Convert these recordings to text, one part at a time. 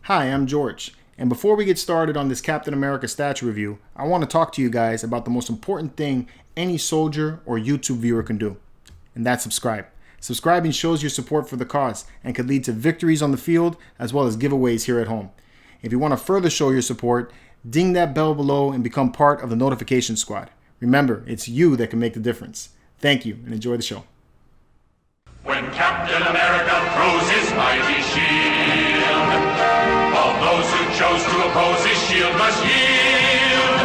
Hi, I'm George, and before we get started on this Captain America statue review, I want to talk to you guys about the most important thing any soldier or YouTube viewer can do, and that's subscribe. Subscribing shows your support for the cause and could lead to victories on the field as well as giveaways here at home. If you want to further show your support, ding that bell below and become part of the notification squad. Remember, it's you that can make the difference. Thank you and enjoy the show. When Captain America throws his mighty shield, all those who chose to oppose his shield must yield.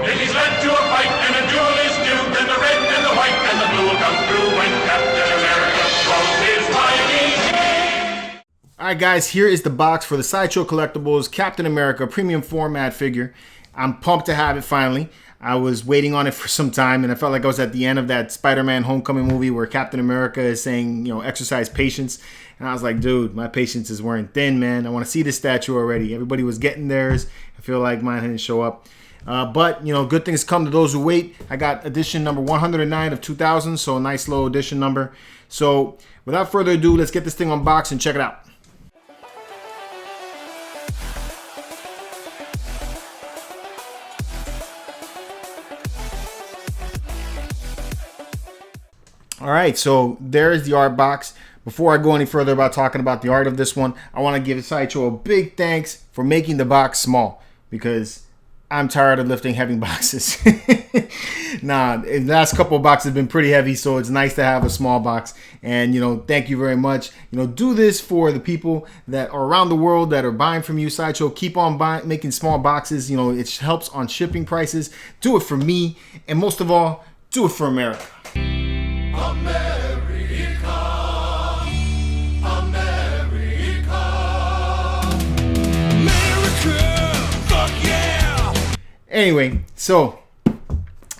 If he's led to a fight and a duel is due, then the red and the white and the blue will come through when Captain America throws his mighty shield. Alright guys, here is the box for the Sideshow Collectibles Captain America premium format figure. I'm pumped to have it finally. I was waiting on it for some time, and I felt like I was at the end of that Spider-Man Homecoming movie where Captain America is saying, exercise patience. And I was like, dude, my patience is wearing thin, man. I want to see this statue already. Everybody was getting theirs. I feel like mine didn't show up. But, good things come to those who wait. I got edition number 109 of 2000, so a nice low edition number. So without further ado, let's get this thing unboxed and check it out. Alright, so there's the art box. Before I go any further about talking about the art of this one, I want to give Sideshow a big thanks for making the box small, because I'm tired of lifting heavy boxes. The last couple of boxes have been pretty heavy, so it's nice to have a small box. And, thank you very much. Do this for the people that are around the world that are buying from you, Sideshow. Keep on making small boxes. It helps on shipping prices. Do it for me. And most of all, do it for America. America, America, America, fuck yeah! Anyway, so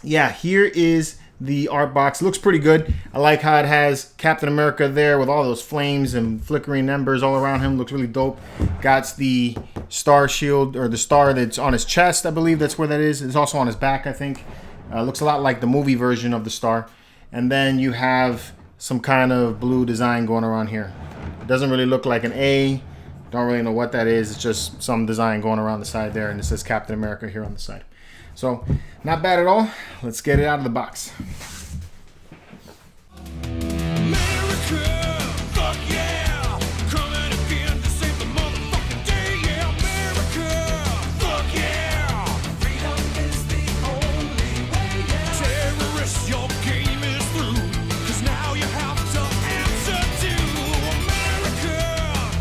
yeah, here is the art box. Looks pretty good. I like how it has Captain America there with all those flames and flickering embers all around him. Looks really dope. Got the star shield, or the star that's on his chest. I believe that's where that is. It's also on his back, I think. Looks a lot like the movie version of the star. And then you have some kind of blue design going around here. It doesn't really look like an A. Don't really know what that is. It's just some design going around the side there, and it says Captain America here on the side. So, not bad at all. Let's get it out of the box. America, fuck yeah! Coming again to save the motherfucking day, yeah! America, fuck yeah! Freedom is the only way, yeah! Terrorists, your game is through, 'cause now you have to answer to America,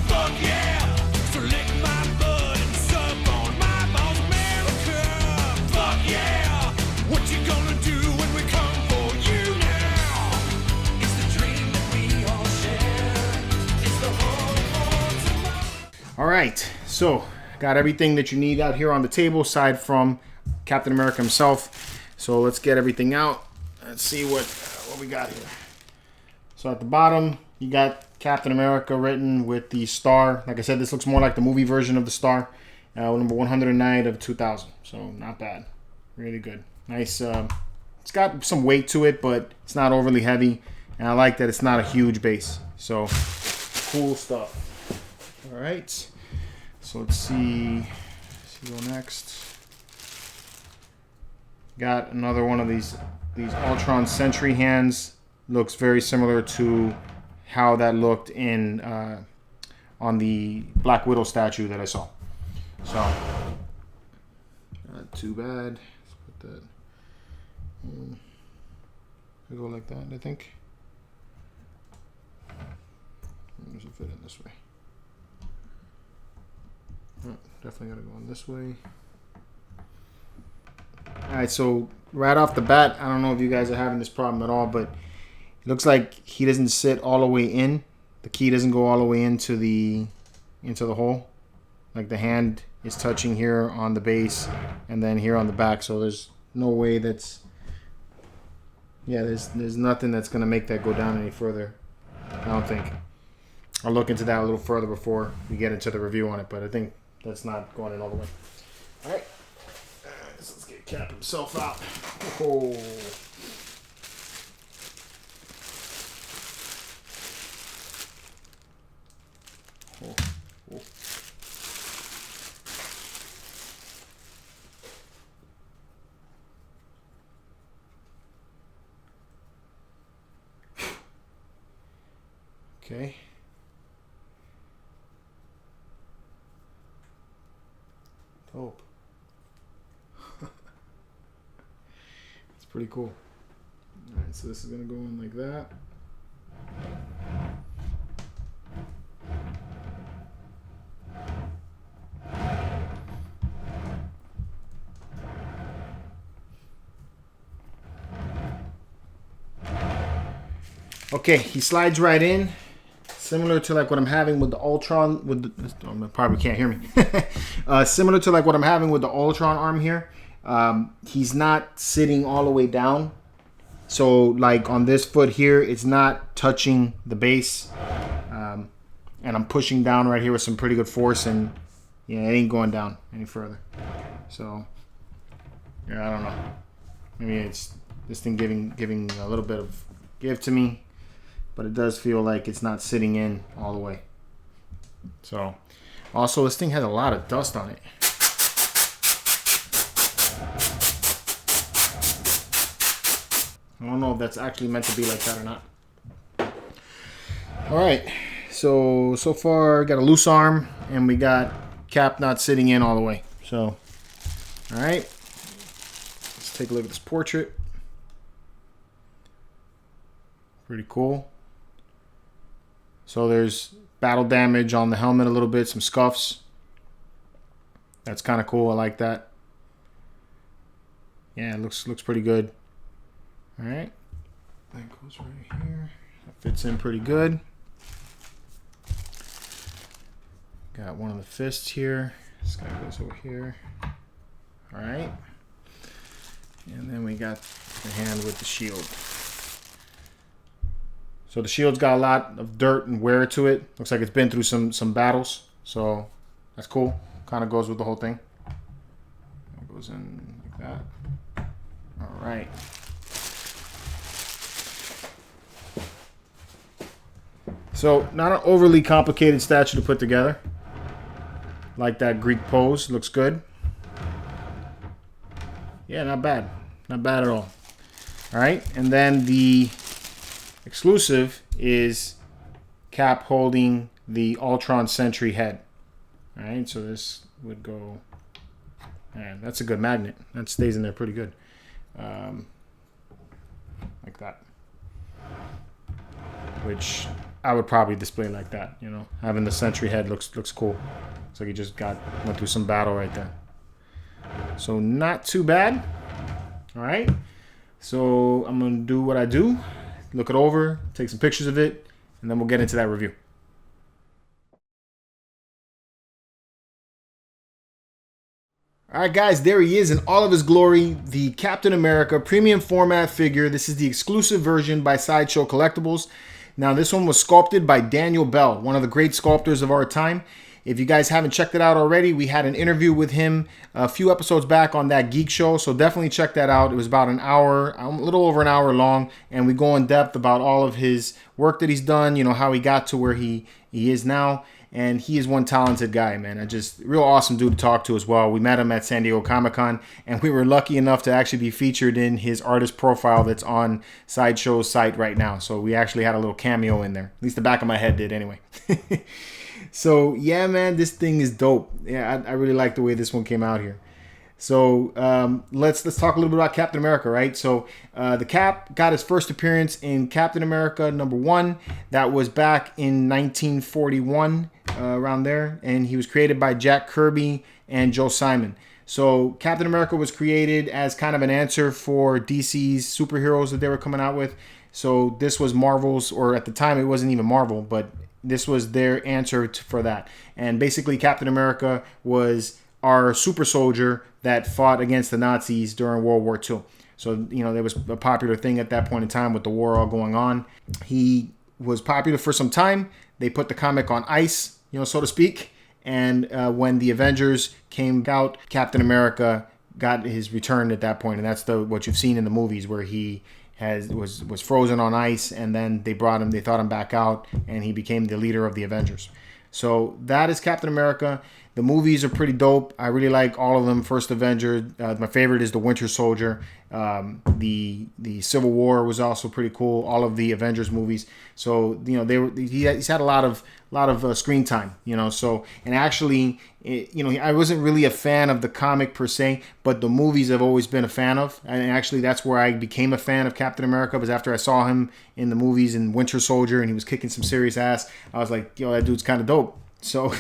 fuck yeah! So lick my blood and suck on my balls, America, fuck yeah! What you gonna do when we come for you now? It's the dream that we all share. It's the hope for tomorrow. All right, so got everything that you need out here on the table, aside from Captain America himself. So let's get everything out. Let's see what we got here. So at the bottom, you got Captain America written with the star. Like I said, this looks more like the movie version of the star. Number 109 of 2000. So not bad. Really good. Nice. It's got some weight to it, but it's not overly heavy. And I like that it's not a huge base. So cool stuff. All right. So let's see. Let's go next. Got another one of these Ultron Sentry hands. Looks very similar to how that looked in on the Black Widow statue that I saw. So not too bad. Let's put that. Go like that, I think. Does it fit in this way? Oh, definitely gotta go in this way. Alright, so right off the bat, I don't know if you guys are having this problem at all, but it looks like he doesn't sit all the way in. The key doesn't go all the way into the hole. Like the hand is touching here on the base and then here on the back, so there's no way that's... Yeah, there's nothing that's going to make that go down any further, I don't think. I'll look into that a little further before we get into the review on it, but I think that's not going in all the way. Alright, so let's get Cap himself out. Oh. Oh. Okay. Dope. It's pretty cool. Alright, so this is going to go in like that. Okay, he slides right in, similar to like what I'm having with the Ultron. Probably can't hear me. Similar to like what I'm having with the Ultron arm here. He's not sitting all the way down, so like on this foot here, it's not touching the base, and I'm pushing down right here with some pretty good force, and yeah, it ain't going down any further. So yeah, I don't know. Maybe it's this thing giving a little bit of give to me. But it does feel like it's not sitting in all the way. So, also this thing has a lot of dust on it. I don't know if that's actually meant to be like that or not. Alright, so far got a loose arm and we got cap not sitting in all the way. So, alright, let's take a look at this portrait. Pretty cool. So there's battle damage on the helmet a little bit, some scuffs. That's kind of cool. I like that. Yeah, it looks pretty good. All right. That goes right here. That fits in pretty good. Got one of the fists here. This guy goes over here. All right. And then we got the hand with the shield. So the shield's got a lot of dirt and wear to it. Looks like it's been through some battles. So that's cool. Kind of goes with the whole thing. It goes in like that. All right. So not an overly complicated statue to put together. Like that Greek pose. Looks good. Yeah, not bad. Not bad at all. All right. And then the exclusive is Cap holding the Ultron Sentry head. All right, so this would go. Man, that's a good magnet. That stays in there pretty good, like that. Which I would probably display like that. You know, having the Sentry head looks cool. Looks like he just went through some battle right there. So not too bad. All right, so I'm gonna do what I do. Look it over, take some pictures of it, and then we'll get into that review. All right, guys, there he is in all of his glory, the Captain America premium format figure. This is the exclusive version by Sideshow Collectibles. Now, this one was sculpted by Daniel Bel, one of the great sculptors of our time. If you guys haven't checked it out already, we had an interview with him a few episodes back on that Geek Show, so definitely check that out. It was about an hour, a little over an hour long, and we go in depth about all of his work that he's done, you know, how he got to where he is now. And he is one talented guy, man. Just real awesome dude to talk to as well. We met him at San Diego Comic-Con, and we were lucky enough to actually be featured in his artist profile that's on Sideshow's site right now. So we actually had a little cameo in there. At least the back of my head did anyway. So, yeah, man, this thing is dope. Yeah, I really like the way this one came out here. So let's talk a little bit about Captain America, right? So the Cap got his first appearance in Captain America #1. That was back in 1941, around there. And he was created by Jack Kirby and Joe Simon. So Captain America was created as kind of an answer for DC's superheroes that they were coming out with. So this was Marvel's, or at the time it wasn't even Marvel, but this was their answer for that. And basically Captain America was our super soldier that fought against the Nazis during World War II. So, you know, there was a popular thing at that point in time with the war all going on. He was popular for some time. They put the comic on ice, you know, so to speak. And when the Avengers came out, Captain America got his return at that point. And that's what you've seen in the movies, where he was frozen on ice, and then they thought him back out, and he became the leader of the Avengers. So that is Captain America. The movies are pretty dope. I really like all of them. First Avenger, my favorite is the Winter Soldier. The Civil War was also pretty cool. All of the Avengers movies. So he's had a lot of screen time. So and actually, I wasn't really a fan of the comic per se, but the movies I've always been a fan of. And actually, that's where I became a fan of Captain America, was after I saw him in the movies in Winter Soldier, and he was kicking some serious ass. I was like, that dude's kind of dope. So,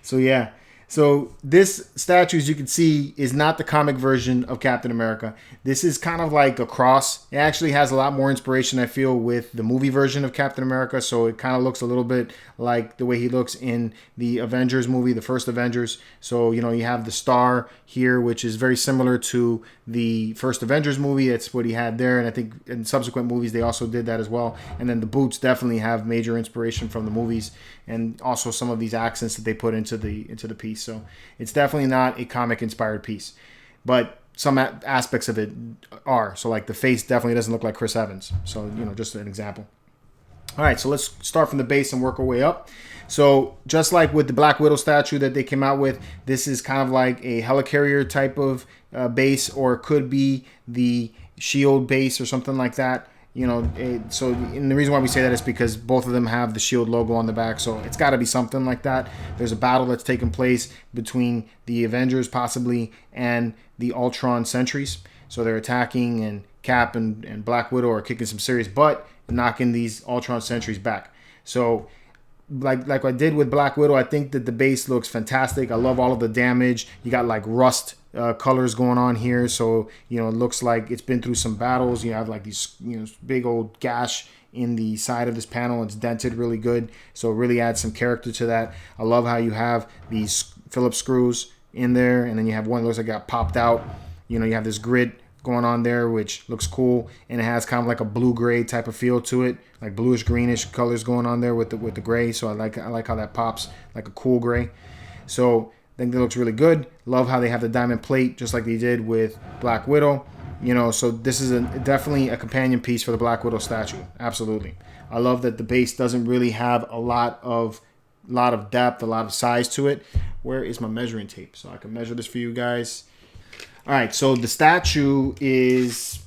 so yeah. So this statue, as you can see, is not the comic version of Captain America. This is kind of like a cross. It actually has a lot more inspiration, I feel, with the movie version of Captain America. So it kind of looks a little bit like the way he looks in the Avengers movie, the first Avengers. So, you have the star here, which is very similar to the first Avengers movie. That's what he had there. And I think in subsequent movies, they also did that as well. And then the boots definitely have major inspiration from the movies, and also some of these accents that they put into the piece. So it's definitely not a comic inspired piece, but some aspects of it are. So like the face definitely doesn't look like Chris Evans. So, just an example. All right, so let's start from the base and work our way up. So just like with the Black Widow statue that they came out with, this is kind of like a helicarrier type of base, or it could be the shield base or something like that. And the reason why we say that is because both of them have the shield logo on the back, so it's got to be something like that. There's a battle that's taking place between the Avengers possibly and the Ultron Sentries, so they're attacking, and Cap and Black Widow are kicking some serious butt, knocking these Ultron Sentries back. So like I did with Black Widow, I think that the base looks fantastic. I love all of the damage. You got like rust colors going on here, so it looks like it's been through some battles. You have like these big old gash in the side of this panel. It's dented really good, so it really adds some character to that. I love how you have these Phillips screws in there, and then you have one that looks like it got popped out. You have this grid going on there, which looks cool, and it has kind of like a blue-gray type of feel to it, like bluish greenish colors going on there with the gray. So I like how that pops like a cool gray. So I think that looks really good. Love how they have the diamond plate just like they did with Black Widow. So this is definitely a companion piece for the Black Widow statue. Absolutely. I love that the base doesn't really have a lot of depth, a lot of size to it. Where is my measuring tape so I can measure this for you guys? All right, so the statue is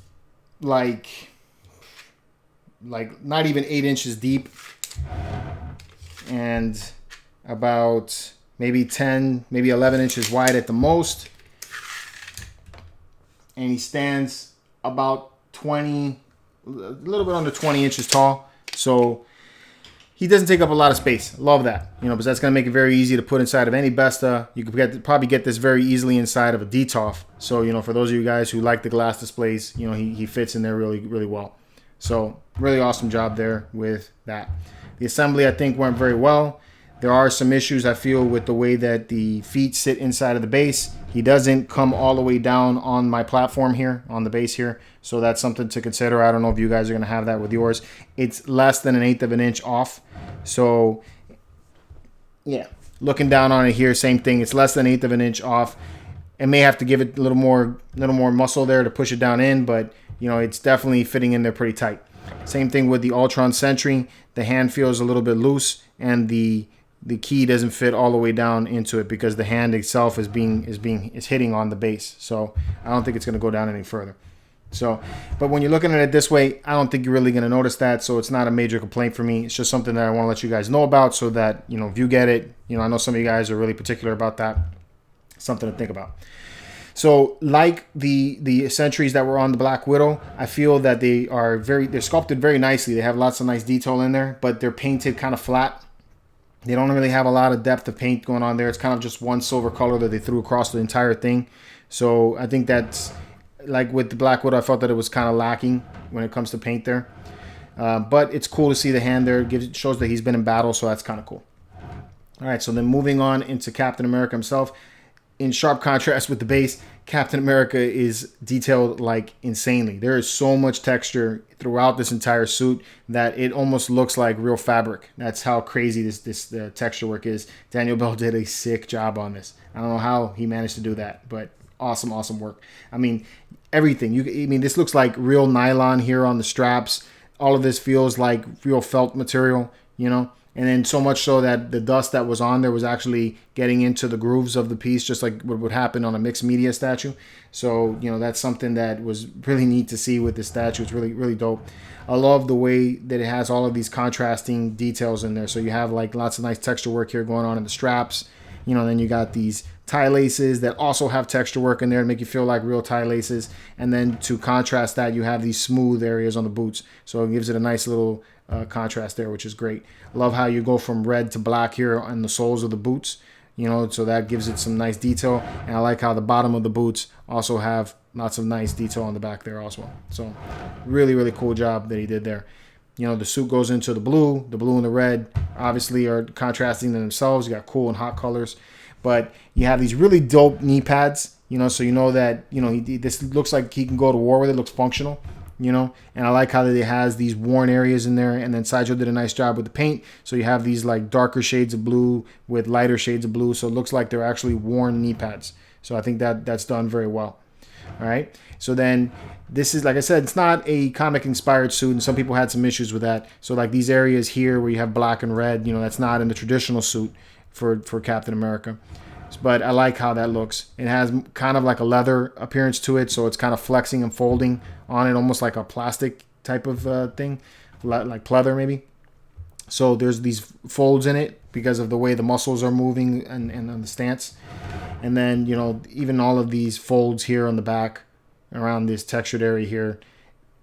like not even 8 inches deep, and about maybe 10, maybe 11 inches wide at the most. And he stands about 20, a little bit under 20 inches tall. So he doesn't take up a lot of space. Love that, because that's going to make it very easy to put inside of any Besta. You could probably get this very easily inside of a DTOF. So, for those of you guys who like the glass displays, he fits in there really, really well. So really awesome job there with that. The assembly, I think, went very well. There are some issues, I feel, with the way that the feet sit inside of the base. He doesn't come all the way down on my platform here, on the base here. So that's something to consider. I don't know if you guys are going to have that with yours. It's less than 1/8 of an inch off. So, yeah, looking down on it here, same thing. It's less than 1/8 of an inch off. It may have to give it a little more muscle there to push it down in, but, it's definitely fitting in there pretty tight. Same thing with the Ultron Sentry. The hand feels a little bit loose, and the key doesn't fit all the way down into it because the hand itself is hitting on the base. So I don't think it's going to go down any further. So, but when you're looking at it this way, I don't think you're really going to notice that. So it's not a major complaint for me. It's just something that I want to let you guys know about, so that if you get it, I know some of you guys are really particular about that. Something to think about. So like the sentries that were on the Black Widow, I feel that they're sculpted very nicely. They have lots of nice detail in there, but they're painted kind of flat. They don't really have a lot of depth of paint going on there. It's kind of just one silver color that they threw across the entire thing. So I think that's, like with the Black Widow, I felt that it was kind of lacking when it comes to paint there. But it's cool to see the hand there. It shows that he's been in battle, so that's kind of cool. All right, so then moving on into Captain America himself. In sharp contrast with the base, Captain America is detailed like insanely. There is so much texture throughout this entire suit that it almost looks like real fabric. That's how crazy this texture work is. Daniel Bel did a sick job on this. I don't know how he managed to do that, but awesome work. I mean, everything. This looks like real nylon here on the straps. All of this feels like real felt material, And then so much so that the dust that was on there was actually getting into the grooves of the piece, just like what would happen on a mixed media statue. So, that's something that was really neat to see with this statue. It's really, really dope. I love the way that it has all of these contrasting details in there. So you have like lots of nice texture work here going on in the straps. Then you got these tie laces that also have texture work in there to make you feel like real tie laces. And then to contrast that, you have these smooth areas on the boots. So it gives it a nice little contrast there, which is great. Love how you go from red to black here on the soles of the boots, so that gives it some nice detail. And I like how the bottom of the boots also have lots of nice detail on the back there also. So really, really cool job that he did there. The suit goes into the blue and the red obviously are contrasting themselves. You got cool and hot colors, but you have these really dope knee pads, so that, this looks like he can go to war with it. Looks functional. And I like how it has these worn areas in there, and then Sideshow did a nice job with the paint. So you have these like darker shades of blue with lighter shades of blue, so it looks like they're actually worn knee pads. So I think that's done very well. All right, so then this is, like I said, it's not a comic inspired suit, and some people had some issues with that. So like these areas here where you have black and red, that's not in the traditional suit for Captain America. But I like how that looks. It has kind of like a leather appearance to it, so it's kind of flexing and folding on it, almost like a plastic type of thing, like pleather maybe. So there's these folds in it because of the way the muscles are moving and on the stance. And then, even all of these folds here on the back around this textured area here,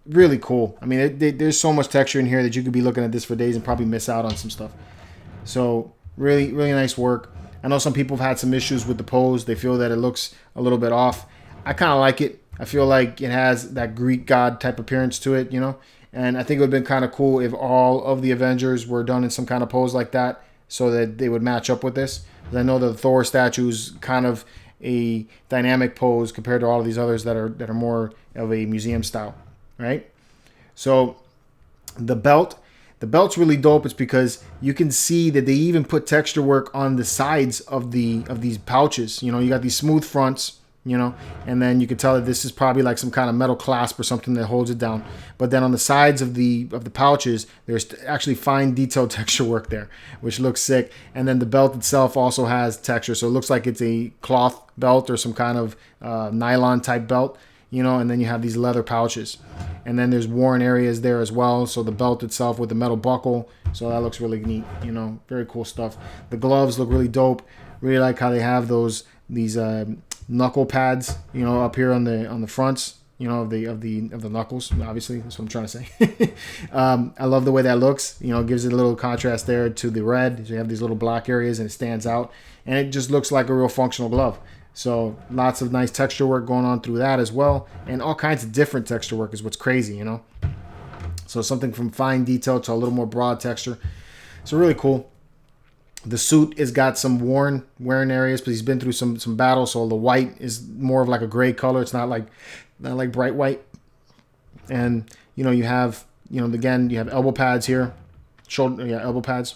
really cool. I mean, there's so much texture in here that you could be looking at this for days and probably miss out on some stuff. So really, really nice work. I know some people have had some issues with the pose. They feel that it looks a little bit off. I kind of like it. I feel like it has that Greek god type appearance to it, And I think it would have been kind of cool if all of the Avengers were done in some kind of pose like that so that they would match up with this. Because I know the Thor statue is kind of a dynamic pose compared to all of these others that are more of a museum style, right? So the belt's really dope. It's because you can see that they even put texture work on the sides of these pouches. You got these smooth fronts, and then you can tell that this is probably like some kind of metal clasp or something that holds it down. But then on the sides of the pouches, there's actually fine detailed texture work there, which looks sick. And then the belt itself also has texture, so it looks like it's a cloth belt or some kind of nylon type belt. And then you have these leather pouches. And then there's worn areas there as well. So the belt itself with the metal buckle. So that looks really neat, very cool stuff. The gloves look really dope. Really like how they have these knuckle pads, up here on the fronts, of the knuckles. Obviously, that's what I'm trying to say. I love the way that looks. Gives it a little contrast there to the red. So you have these little black areas and it stands out. And it just looks like a real functional glove. So lots of nice texture work going on through that as well. And all kinds of different texture work is what's crazy, So something from fine detail to a little more broad texture. So really cool. The suit has got some wearing areas, but he's been through some battles. So the white is more of like a gray color. It's not like bright white. And, you have, again, you have elbow pads here. Elbow pads.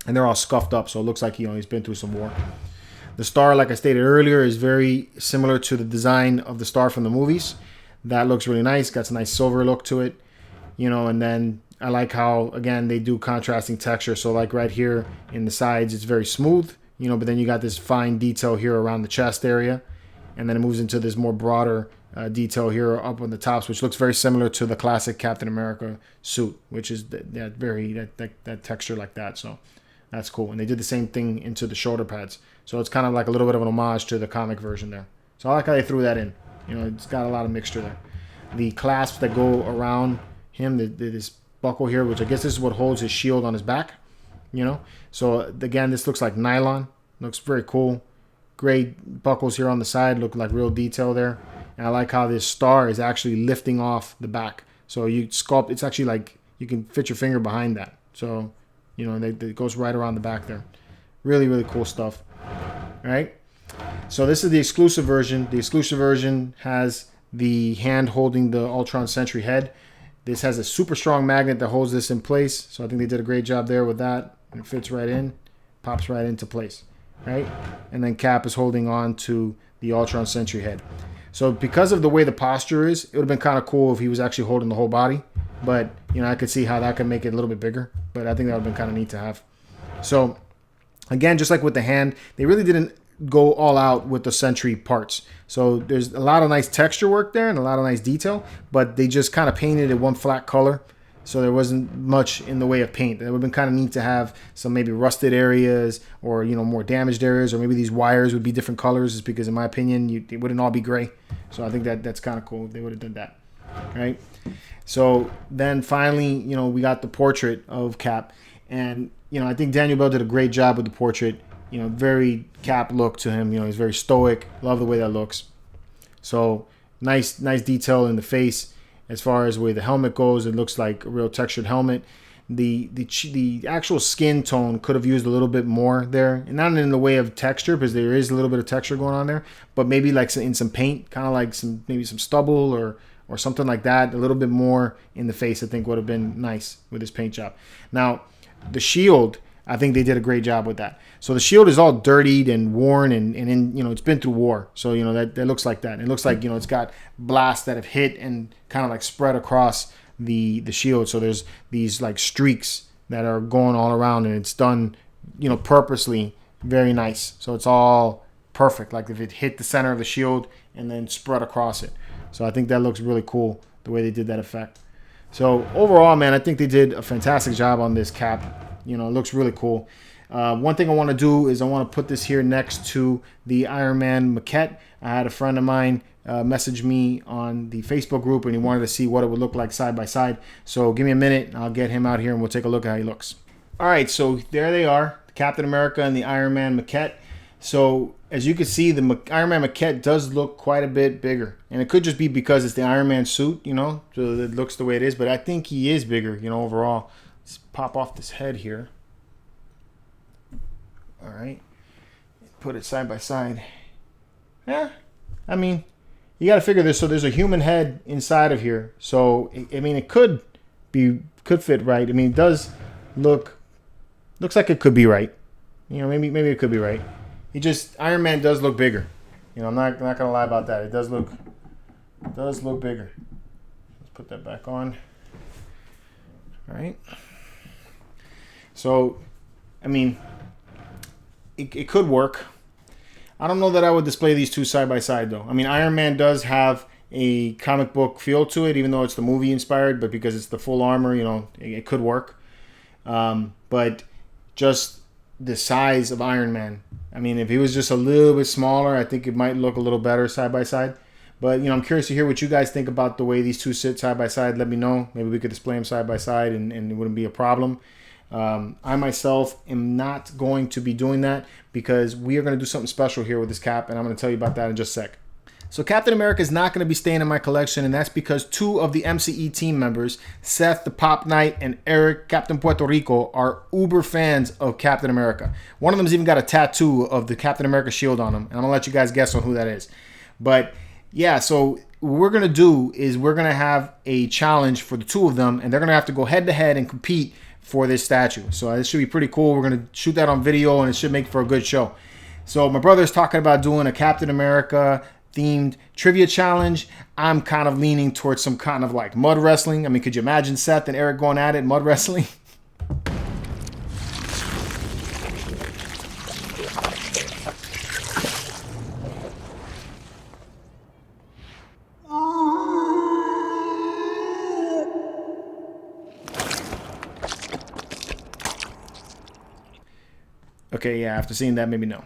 And they're all scuffed up. So it looks like, he's been through some war. The star, like I stated earlier, is very similar to the design of the star from the movies. That looks really nice. Got a nice silver look to it. And then I like how, again, they do contrasting texture. So like right here in the sides, it's very smooth, but then you got this fine detail here around the chest area. And then it moves into this more broader detail here up on the tops, which looks very similar to the classic Captain America suit, which is that texture like that. So that's cool. And they did the same thing into the shoulder pads. So it's kind of like a little bit of an homage to the comic version there. So I like how they threw that in. It's got a lot of mixture there. The clasps that go around him, this buckle here, which I guess this is what holds his shield on his back. So again, this looks like nylon. Looks very cool. Great buckles here on the side. Look like real detail there. And I like how this star is actually lifting off the back. So you sculpt, it's actually like you can fit your finger behind that. So, it goes right around the back there. Really, really cool stuff. All right. So this is the exclusive version. The exclusive version has the hand holding the Ultron Sentry head. This has a super strong magnet that holds this in place. So I think they did a great job there with that. And it fits right in, pops right into place. Right. And then Cap is holding on to the Ultron Sentry head. So because of the way the posture is, it would have been kind of cool if he was actually holding the whole body. But, you know, I could see how that could make it a little bit bigger, but I think that would have been kind of neat to have. So again, just like with the hand, they really didn't go all out with the Sentry parts. So there's a lot of nice texture work there and a lot of nice detail, but they just kind of painted it one flat color. So there wasn't much in the way of paint. It would have been kind of neat to have some maybe rusted areas or, you know, more damaged areas, or maybe these wires would be different colors, just because in my opinion, it wouldn't all be gray. So I think that's kind of cool. They would have done that, right? So then finally, you know, we got the portrait of Cap, and, you know, I think Daniel Bel did a great job with the portrait. You know, very Cap look to him. You know, he's very stoic. Love the way that looks. So nice detail in the face. As far as where the helmet goes, it looks like a real textured helmet. The actual skin tone could have used a little bit more there, and not in the way of texture, because there is a little bit of texture going on there, but maybe like in some paint, kind of like maybe some stubble or something like that. A little bit more in the face, I think, would have been nice with this paint job. Now, the shield, I think they did a great job with that. So the shield is all dirtied and worn, and in, you know, it's been through war. So, you know, that looks like that. It looks like, you know, it's got blasts that have hit and kind of like spread across the shield. So there's these like streaks that are going all around, and it's done, you know, purposely very nice. So it's all perfect. Like if it hit the center of the shield and then spread across it. So I think that looks really cool, the way they did that effect. So overall, man, I think they did a fantastic job on this Cap. You know, it looks really cool. One thing I want to do is I want to put this here next to the Iron Man maquette. I had a friend of mine message me on the Facebook group, and he wanted to see what it would look like side by side. So give me a minute, I'll get him out here and we'll take a look at how he looks. All right, so there they are, the Captain America and the Iron Man maquette. So as you can see, the Iron Man maquette does look quite a bit bigger, and it could just be because it's the Iron Man suit, you know, so it looks the way it is, but I think he is bigger, you know, overall. Let's pop off this head here. All right, put it side by side. Yeah, I mean, you got to figure this. So there's a human head inside of here. So I mean, it could fit right. I mean, it does looks like it could be right. You know, maybe it could be right. Iron Man does look bigger. You know, I'm not gonna lie about that. It does look bigger. Let's put that back on. All right. So, I mean, it could work. I don't know that I would display these two side by side, though. I mean, Iron Man does have a comic book feel to it, even though it's the movie inspired, but because it's the full armor, you know, it could work. But just the size of Iron Man. I mean, if he was just a little bit smaller, I think it might look a little better side by side. But, you know, I'm curious to hear what you guys think about the way these two sit side by side. Let me know. Maybe we could display them side by side and it wouldn't be a problem. I myself am not going to be doing that because we are going to do something special here with this Cap, and I'm going to tell you about that in just a sec. So Captain America is not going to be staying in my collection, and that's because two of the MCE team members, Seth the Pop Knight and Eric Captain Puerto Rico, are uber fans of Captain America. One of them's even got a tattoo of the Captain America shield on him, and I'm going to let you guys guess on who that is. But yeah, so what we're going to do is we're going to have a challenge for the two of them, and they're going to have to go head to head and compete for this statue. So this should be pretty cool. We're going to shoot that on video, and it should make for a good show. So my brother's talking about doing a Captain America themed trivia challenge. I'm kind of leaning towards some kind of like mud wrestling. I mean, could you imagine Seth and Eric going at it, mud wrestling? Okay, yeah, after seeing that, maybe no.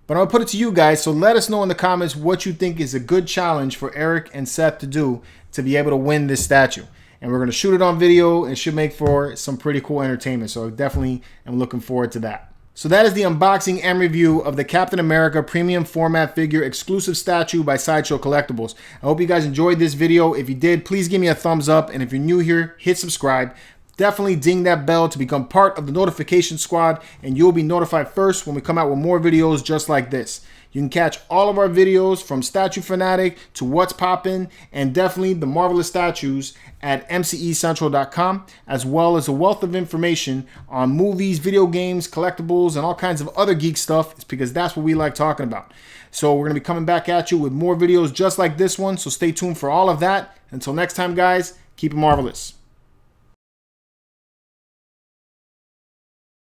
But I'll put it to you guys, so let us know in the comments what you think is a good challenge for Eric and Seth to do to be able to win this statue. And we're going to shoot it on video, and it should make for some pretty cool entertainment. So definitely am looking forward to that. So that is the unboxing and review of the Captain America premium format figure exclusive statue by Sideshow Collectibles. I hope you guys enjoyed this video. If you did, please give me a thumbs up. And if you're new here, hit subscribe. Definitely ding that bell to become part of the notification squad, and you'll be notified first when we come out with more videos just like this. You can catch all of our videos from Statue Fanatic to What's Poppin', and definitely the Marvelous Statues at mcecentral.com, as well as a wealth of information on movies, video games, collectibles, and all kinds of other geek stuff. It's because that's what we like talking about. So we're going to be coming back at you with more videos just like this one, so stay tuned for all of that. Until next time, guys, keep it marvelous.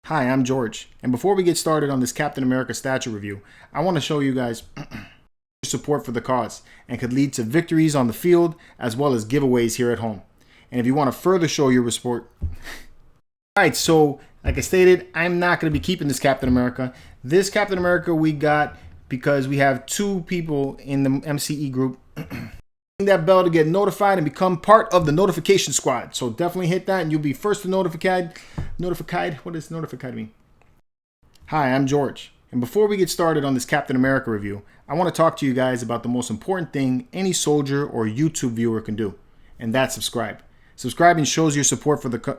Hi, I'm George, and before we get started on this Captain America statue review, I want to show you guys support for the cause and could lead to victories on the field as well as giveaways here at home. And if you want to further show your support... Alright, so like I stated, I'm not going to be keeping this Captain America. This Captain America we got because we have two people in the MCE group that bell to get notified and become part of the notification squad. So definitely hit that and you'll be first to notified. What does notified mean? Hi, I'm George. And before we get started on this Captain America review, I want to talk to you guys about the most important thing any soldier or YouTube viewer can do. And that's subscribe. Subscribing shows your support for the